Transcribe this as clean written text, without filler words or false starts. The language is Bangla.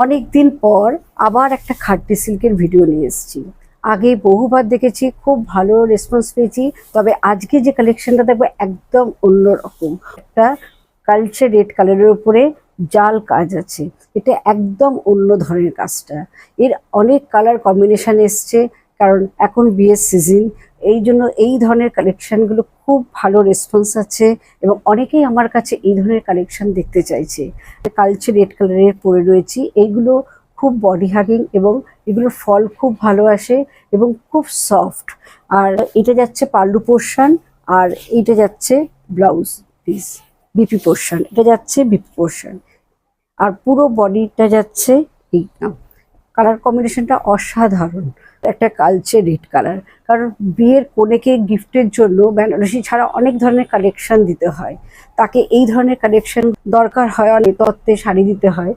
অনেক দিন পর আবার একটা খাট্টি সিল্কের ভিডিও নিয়ে এসেছি। আগে বহুবার দেখেছি, খুব ভালো রেসপন্স পেয়েছি। তবে আজকে যে কালেকশনটা দেখবো একদম অন্যরকম। একটা কালচে রেড কালারের উপরে জাল কাজ আছে। এটা একদম অন্য ধরনের কাজটা। এর অনেক কালার কম্বিনেশন এসছে, কারণ এখন বিয়ের সিজন। এই জন্য এই ধরনের কালেকশনগুলো খুব ভালো রেসপন্স আছে এবং অনেকেই আমার কাছে এই ধরনের কালেকশন দেখতে চাইছে। কালচে রেড কালারের পরে রয়েছি, এইগুলো খুব বডি হাগিং এবং এগুলোর ফল খুব ভালো আসে এবং খুব সফট। আর এটা যাচ্ছে পাল্লু পোর্শন, আর এটা যাচ্ছে ব্লাউজ পিস বিপি পোর্শন, এটা যাচ্ছে বিপি পোর্শন, আর পুরো বডিটা যাচ্ছে এই কালার কম্বিনেশনটা অসাধারণ। একটা কালচে রেড কালার, কারণ বিয়ের কনেকে গিফটের জন্য বেনারসি ছাড়া অনেক ধরনের কালেকশন দিতে হয়। তাকে এই ধরনের কালেকশন দরকার হয়, অনেক তত্ত্বে শাড়ি দিতে হয়।